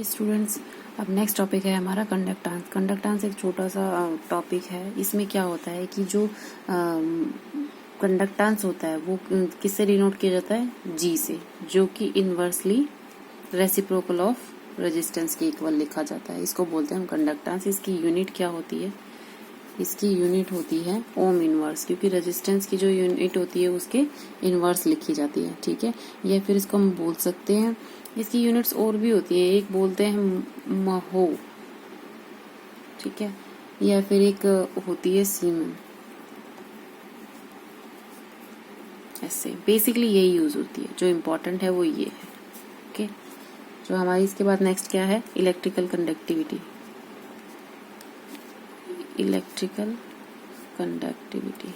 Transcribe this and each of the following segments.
Students, अब next topic है हमारा कंडक्टेंस। कंडक्टेंस एक छोटा सा टॉपिक है। इसमें क्या होता है कि जो कंडक्टेंस होता है वो किससे डिनोट किया जाता है? जी से, जो कि इनवर्सली रेसिप्रोकल ऑफ रेजिस्टेंस के इक्वल लिखा जाता है। इसको बोलते हैं हम कंडक्टेंस। इसकी यूनिट क्या होती है? इसकी यूनिट होती है ओम इनवर्स, क्योंकि रेजिस्टेंस की जो यूनिट होती है उसके इनवर्स लिखी जाती है। ठीक है, या फिर इसको हम बोल सकते हैं, इसकी यूनिट्स और भी होती है। एक बोलते हैं महो, ठीक है, या फिर एक होती है सीमन। ऐसे बेसिकली यही यूज होती है। जो इम्पोर्टेंट है वो ये है। ओके, जो हमारी इसके बाद नेक्स्ट क्या है? Electrical conductivity. Electrical conductivity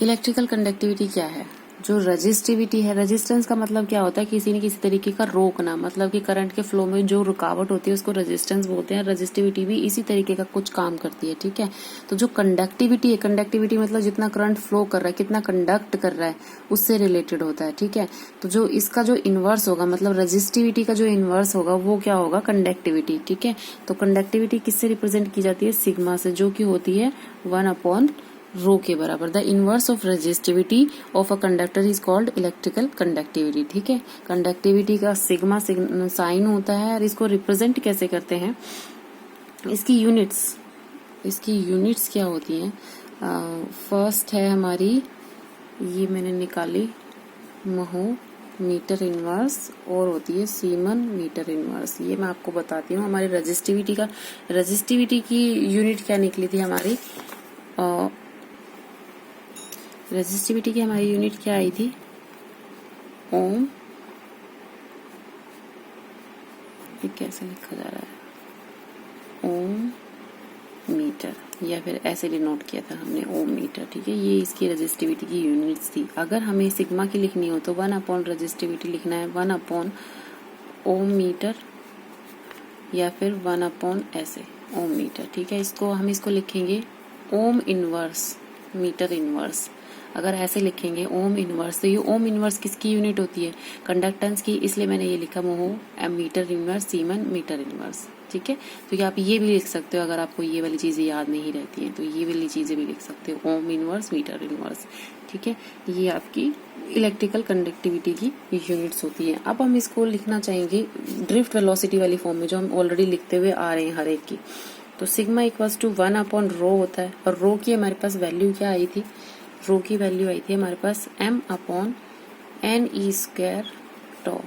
electrical conductivity क्या है? जो रजिस्टिविटी है, रेजिस्टेंस का मतलब क्या होता है? किसी न किसी तरीके का रोकना, मतलब कि करंट के फ्लो में जो रुकावट होती है उसको रेजिस्टेंस बोलते हैं। रजिस्टिविटी भी इसी तरीके का कुछ काम करती है। ठीक है, तो जो कंडक्टिविटी है, कंडक्टिविटी मतलब जितना करंट फ्लो कर रहा है, कितना कंडक्ट कर रहा है, उससे रिलेटेड होता है। ठीक है, तो जो इसका जो इनवर्स होगा, मतलब रजिस्टिविटी का जो इनवर्स होगा वो क्या होगा? कंडक्टिविटी। ठीक है, तो कंडक्टिविटी किससे रिप्रेजेंट की जाती है? सिग्मा से, जो कि होती है 1/ρ के बराबर। The inverse of resistivity of a conductor is called electrical conductivity. ठीक है, कंडक्टिविटी का सिग्मा साइन होता है। और इसको रिप्रेजेंट कैसे करते हैं? इसकी यूनिट्स क्या होती हैं? फर्स्ट है हमारी, ये मैंने निकाली, महो मीटर इनवर्स, और होती है सीमन मीटर इनवर्स। ये मैं आपको बताती हूँ। हमारी रजिस्टिविटी की यूनिट क्या निकली थी हमारी? रेजिस्टिविटी की हमारी यूनिट क्या आई थी? ओम। ये कैसे लिखा जा रहा है? ओम मीटर, या फिर ऐसे डिनोट किया था हमने, ओम मीटर। ठीक है, ये इसकी रेजिस्टिविटी की यूनिट्स थी। अगर हमें सिग्मा की लिखनी हो तो 1/, रेजिस्टिविटी लिखना है 1/, ओम मीटर, या फिर 1/, ऐसे ओम मीटर। ठीक है, इसको लिखेंगे ओम इनवर्स मीटर इनवर्स। अगर ऐसे लिखेंगे ओम इनवर्स, तो ये ओम इनवर्स किसकी यूनिट होती है? कंडक्टेंस की, इसलिए मैंने ये लिखा mho metre inverse, siemens metre inverse. ठीक है, तो ये आप ये भी लिख सकते हो। अगर आपको ये वाली चीजें याद नहीं रहती हैं तो ये वाली चीजें भी लिख सकते हो, ओम इनवर्स मीटर इनवर्स। ठीक है, ये आपकी इलेक्ट्रिकल कंडक्टिविटी की यूनिट्स होती है। अब हम इसको लिखना चाहेंगे ड्रिफ्ट वेलोसिटी वाली फॉर्म में, जो हम ऑलरेडी लिखते हुए आ रहे हैं हर एक की। तो सिग्मा इक्वल्स टू 1/ρ होता है। और रो की हमारे पास वैल्यू क्या आई थी? रो की वैल्यू आई थी हमारे पास m/ne²τ।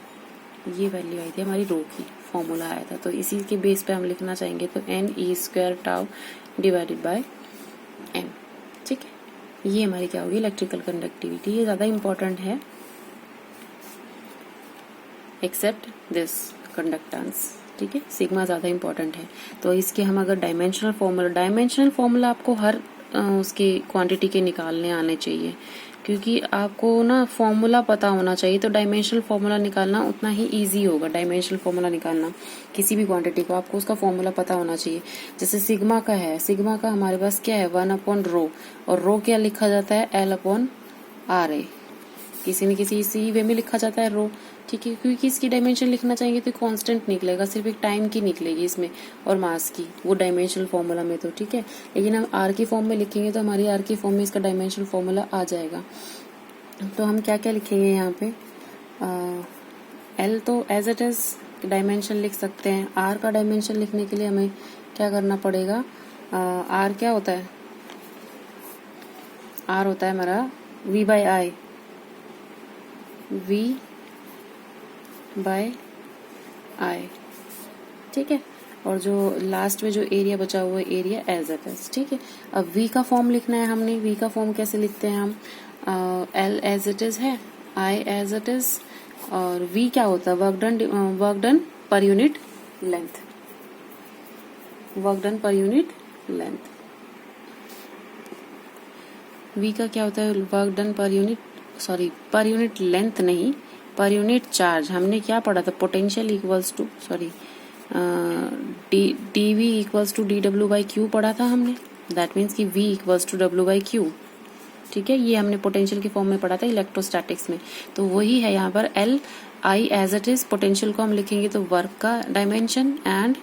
ये वैल्यू आई थी हमारी रो की, फॉर्मूला आया था। तो इसी के बेस पे हम लिखना चाहेंगे तो ne² डिवाइडेड बाय m। ठीक है, ये हमारी क्या होगी? Electrical conductivity. ये ज्यादा इंपॉर्टेंट है एक्सेप्ट दिस कंडक्टेंस। ठीक है, सिग्मा ज्यादा इंपॉर्टेंट है। तो इसके हम अगर डायमेंशनल फॉर्मूला आपको हर उसके क्वांटिटी के निकालने आने चाहिए, क्योंकि आपको ना फॉर्मूला पता होना चाहिए। तो डायमेंशनल फॉर्मूला निकालना उतना ही इजी होगा। डायमेंशनल फॉर्मूला निकालना किसी भी क्वांटिटी को, आपको उसका फॉर्मूला पता होना चाहिए। जैसे सिग्मा का है, सिग्मा का हमारे पास क्या है? 1/ρ, और रो क्या लिखा जाता है? L/RA। किसी न किसी इसी वे में लिखा जाता है रो। ठीक है, क्योंकि इसकी डायमेंशन लिखना चाहेंगे तो कांस्टेंट निकलेगा, सिर्फ एक टाइम की निकलेगी इसमें, और मास की, वो डायमेंशनल फॉर्मूला में। तो ठीक है, लेकिन हम आर की फॉर्म में लिखेंगे तो हमारी आर की फॉर्म में इसका डायमेंशनल फॉर्मूला आ जाएगा। तो हम क्या क्या लिखेंगे यहाँ पे? एल तो एज इट इज डायमेंशन लिख सकते हैं। आर का डायमेंशन लिखने के लिए हमें क्या करना पड़ेगा? आर क्या होता है? आर होता है हमारा V/I, V/I। ठीक है, और जो लास्ट में जो एरिया बचा हुआ है, एरिया एज इट इज। ठीक है, अब V का फॉर्म लिखना है हमने। V का फॉर्म कैसे लिखते हैं हम? L एज इट इज है, I एज इट इज, और V क्या होता है? Work done per unit length. Work done per unit length. V का क्या होता है? Work done per unit, sorry per unit length नहीं, पर यूनिट चार्ज। हमने क्या पढ़ा था? Potential equals to, sorry, dV equals to dW/Q पढ़ा था हमने। दैट मीन्स कि V इक्वल्स टू W/Q। ठीक है, ये हमने पोटेंशियल के फॉर्म में पढ़ा था इलेक्ट्रोस्टैटिक्स में, तो वही है यहाँ पर L I as it is. Potential को हम लिखेंगे तो वर्क का dimension and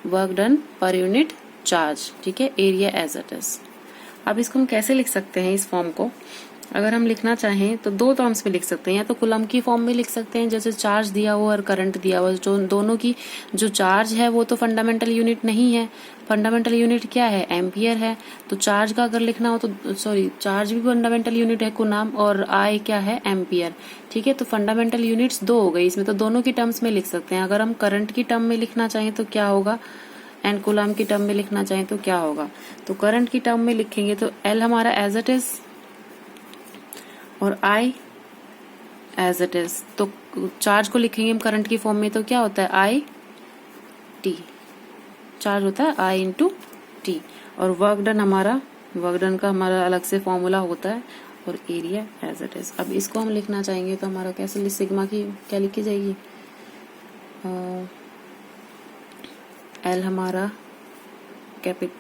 work done per unit charge, ठीक है, एरिया एज इट इज। अब इसको हम कैसे लिख सकते हैं इस फॉर्म को, अगर हम लिखना चाहें तो दो टर्म्स में लिख सकते हैं, या तो कूलम्ब की फॉर्म में लिख सकते हैं जैसे चार्ज दिया हुआ और करंट दिया हुआ, जो दोनों की जो चार्ज है वो तो फंडामेंटल यूनिट नहीं है, फंडामेंटल यूनिट क्या है, एम्पियर है। तो चार्ज का अगर लिखना हो तो चार्ज भी फंडामेंटल यूनिट है कूलम्ब, और आई क्या है, एम्पियर, ठीक है। तो फंडामेंटल यूनिट्स दो हो गई इसमें, तो दोनों की टर्म्स में लिख सकते हैं। अगर हम करंट की टर्म में लिखना चाहें तो क्या होगा, एंड कूलम्ब की टर्म में लिखना चाहें तो क्या होगा। तो करंट की टर्म में लिखेंगे तो एल हमारा एज इट इज और आई एज इट इज। तो चार्ज को लिखेंगे हम करंट की फॉर्म में तो क्या होता है, आई टी, चार्ज होता है आई इंटू टी। और वर्क डन का हमारा अलग से फॉर्मूला होता है, और एरिया एज इट इज। अब इसको हम लिखना चाहेंगे तो हमारा कैसे, सिग्मा की क्या लिखी जाएगी, एल हमारा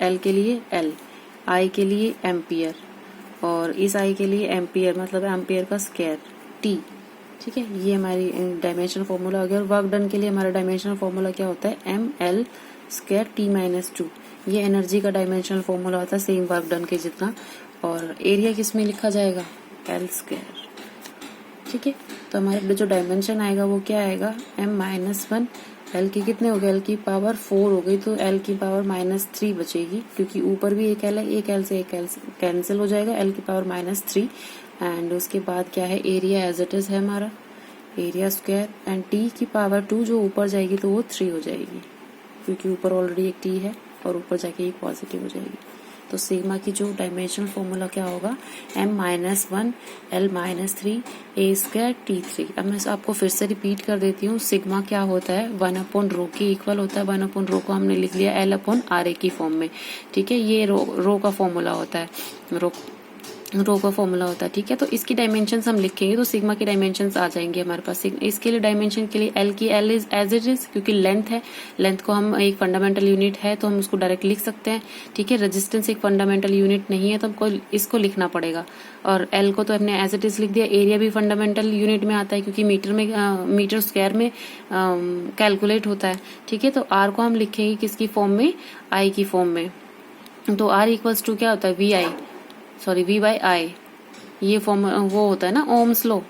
एल के लिए एल, आई के लिए एम्पियर, और इस आई के लिए एम्पियर मतलब एम्पियर का स्क्वायर टी, ठीक है। ये हमारी डायमेंशनल फॉर्मूला हो गया। और वर्क डन के लिए हमारा डायमेंशनल फॉर्मूला क्या होता है, M L square T minus 2। ये एनर्जी का डायमेंशनल फॉर्मूला होता है सेम वर्क डन के जितना। और एरिया किस में लिखा जाएगा, एल स्क्वायर, ठीक है। तो हमारे जो डायमेंशन आएगा वो क्या आएगा, m माइनस 1, एल की कितने हो गए, एल की पावर 4 हो गई, तो एल की पावर माइनस 3 बचेगी, क्योंकि ऊपर भी एक एल है, एक एल से एक एल कैंसिल हो जाएगा, एल की पावर माइनस 3। एंड उसके बाद क्या है, एरिया एज इट इज है हमारा, एरिया स्क्वायर, एंड टी की पावर 2 जो ऊपर जाएगी तो वो 3 हो जाएगी, क्योंकि ऊपर ऑलरेडी एक टी है और ऊपर जाके एक पॉजिटिव हो जाएगी। तो सिग्मा की जो डायमेंशनल फॉर्मूला क्या होगा, m minus 1 l minus 3 a square t3। अब मैं आपको फिर से रिपीट कर देती हूँ, सिग्मा क्या होता है, 1/रो के इक्वल होता है। 1/रो को हमने लिख लिया l/RA की फॉर्म में, ठीक है। ये रो का फॉर्मूला होता है, रो का फॉर्मूला होता है, ठीक है। तो इसकी डायमेंशंस हम लिखेंगे तो सिग्मा की डायमेंशंस आ जाएंगे हमारे पास। इसके लिए डायमेंशन के लिए एल की L is as it is, क्योंकि लेंथ है, लेंथ को हम एक फंडामेंटल यूनिट है तो हम उसको डायरेक्ट लिख सकते हैं, ठीक है। रेजिस्टेंस एक फंडामेंटल यूनिट नहीं है तो हमको इसको लिखना पड़ेगा। और एल को तो हमने एज इट इज लिख दिया। एरिया भी फंडामेंटल यूनिट में आता है क्योंकि मीटर स्क्वायर में कैलकुलेट होता है, ठीक है। तो आर को हम लिखेंगे किसकी फॉर्म में, आई की फॉर्म में। तो आर इक्वल्स टू क्या होता है, वी बाई आई। ये फॉर्म वो होता है ना ओम्स लॉ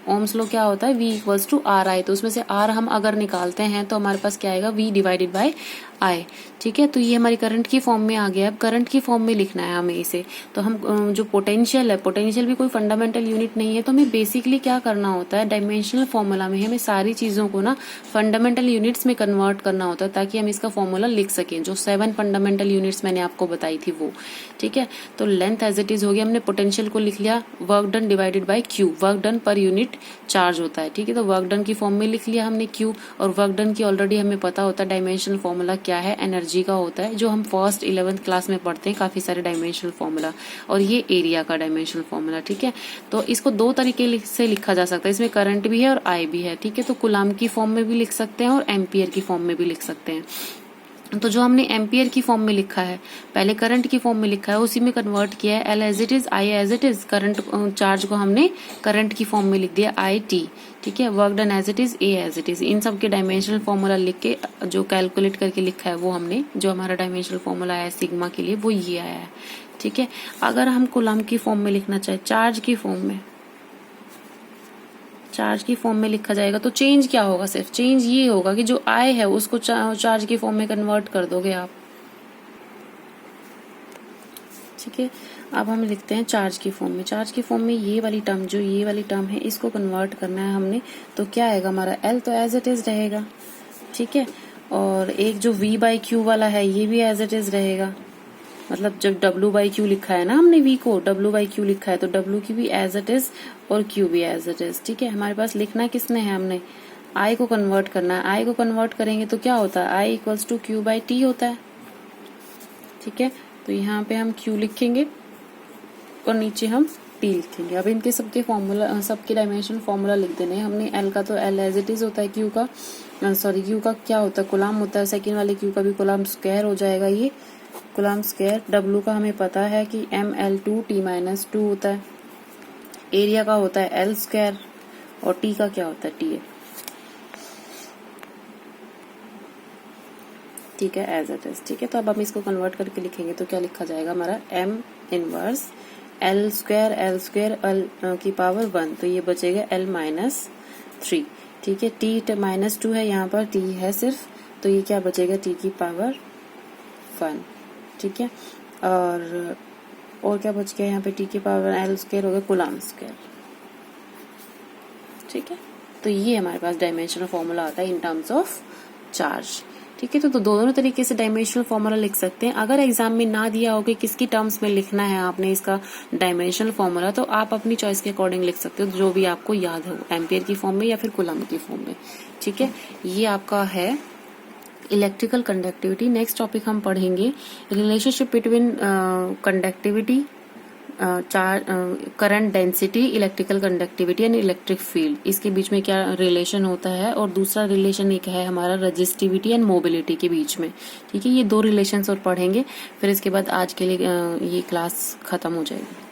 क्या होता है, V equals to R I. तो उसमें से R हम अगर निकालते हैं तो हमारे पास क्या आएगा, V डिवाइडेड बाय I, ठीक है। तो ये हमारी करंट की फॉर्म में आ गया। अब करंट की फॉर्म में लिखना है हमें इसे, तो हम जो पोटेंशियल है, पोटेंशियल भी कोई फंडामेंटल यूनिट नहीं है, तो हमें बेसिकली क्या करना होता है, डायमेंशनल फॉर्मूला में हमें सारी चीजों को ना फंडामेंटल यूनिट्स में कन्वर्ट करना होता है ताकि हम इसका फॉर्मूला लिख सकें। जो 7 फंडामेंटल यूनिट्स मैंने आपको बताई थी वो, ठीक है। तो लेंथ एज इट इज हो गया, हमने पोटेंशियल को लिख लिया, work done divided by Q, work done per unit charge होता है, ठीक है। तो वर्क डन की फॉर्म में लिख लिया हमने Q, और वर्क डन की ऑलरेडी हमें पता होता है डायमेंशनल फॉर्मूला क्या है, एनर्जी का होता है, जो हम फर्स्ट 11th क्लास में पढ़ते हैं काफी सारे डायमेंशनल फॉर्मूला। और ये एरिया का डायमेंशनल फॉर्मूला, ठीक है। तो इसको दो तरीके से लिखा जा सकता है, इसमें करंट भी है और आई भी है, ठीक है। तो कूलम्ब की फॉर्म में भी लिख सकते हैं और एम्पियर की फॉर्म में भी लिख सकते हैं। तो जो हमने एम्पियर की फॉर्म में लिखा है, पहले करंट की फॉर्म में लिखा है, उसी में कन्वर्ट किया है, L as it is, I as it is. Current charge को हमने करंट की फॉर्म में लिख दिया, आई टी, ठीक है। Work done as it is, a as it is. इन सब के डायमेंशनल फॉर्मूला लिख के जो कैलकुलेट करके लिखा है वो हमने, जो हमारा डायमेंशनल फॉर्मूला है सिग्मा के लिए, वो ये आया है, ठीक है। अगर हम कूलम्ब की फॉर्म में लिखना चाहे, चार्ज की फॉर्म में लिखा जाएगा तो चेंज क्या होगा, सिर्फ चेंज ये होगा कि जो आई है उसको चार्ज की फॉर्म में कन्वर्ट कर दोगे आप, ठीक है। अब हम लिखते हैं चार्ज की फॉर्म में। चार्ज की फॉर्म में ये वाली टर्म है, इसको कन्वर्ट करना है हमने, तो क्या आएगा हमारा, एल तो एज इट इज रहेगा, ठीक है। और एक जो V बाई Q वाला है ये भी एज इट इज रहेगा, मतलब जब W बाई Q लिखा है ना हमने, V को W बाई Q लिखा है तो W की भी एज इट इज और Q भी एज इट इज, ठीक है। हमारे पास लिखना किसने है, हमने I को कन्वर्ट करना है। I को कन्वर्ट करेंगे तो क्या होता है, I equals to Q by T होता है, ठीक है। तो यहाँ पे हम Q लिखेंगे और नीचे हम T लिखेंगे। अब इनके सबके फॉर्मूला, सबके डायमेंशन फॉर्मूला लिख देने हैं हमने। L का तो L एज इट इज होता है, Q का क्या होता है, कूलम्ब होता है। सेकेंड वाले Q का भी कूलम्ब स्क्वायर हो जाएगा, ये कूलम्ब स्क्वायर। W का हमें पता है कि ML2T-2 होता है, एरिया का होता है एल स्क्वायर और टी का क्या होता है टी ए। ठीक है, एज इट इज। ठीक है, तो अब हम इसको कन्वर्ट करके लिखेंगे तो क्या लिखा जाएगा हमारा M inverse L square L की पावर 1, तो ये बचेगा एल माइनस 3। ठीक है, टी माइनस 2 है, यहाँ पर टी है सिर्फ, तो ये क्या बचेगा टी की पावर 1। ठीक है, और क्या बच गया यहाँ पे टी की पावर एल स्क्वायर हो गया कूलम्ब स्क्वायर। ठीक है, तो ये हमारे पास डायमेंशनल फॉर्मूला आता है इन टर्म्स ऑफ चार्ज। ठीक है, तो दोनों तरीके से डायमेंशनल फॉर्मूला लिख सकते हैं। अगर एग्जाम में ना दिया हो कि किसकी टर्म्स में लिखना है आपने इसका डायमेंशनल फॉर्मूला, तो आप अपनी चॉइस के अकॉर्डिंग लिख सकते हो, जो भी आपको याद हो, एम्पियर की फॉर्म में या फिर कूलम्ब की फॉर्म में। ठीक है, ये आपका है इलेक्ट्रिकल कंडक्टिविटी। नेक्स्ट टॉपिक हम पढ़ेंगे relationship between conductivity, current density, electrical conductivity and electric field, इसके बीच में क्या रिलेशन होता है। और दूसरा रिलेशन एक है हमारा रजिस्टिविटी एंड मोबिलिटी के बीच में। ठीक है, ये 2 रिलेशंस और पढ़ेंगे, फिर इसके बाद आज के लिए ये क्लास खत्म हो जाएगी।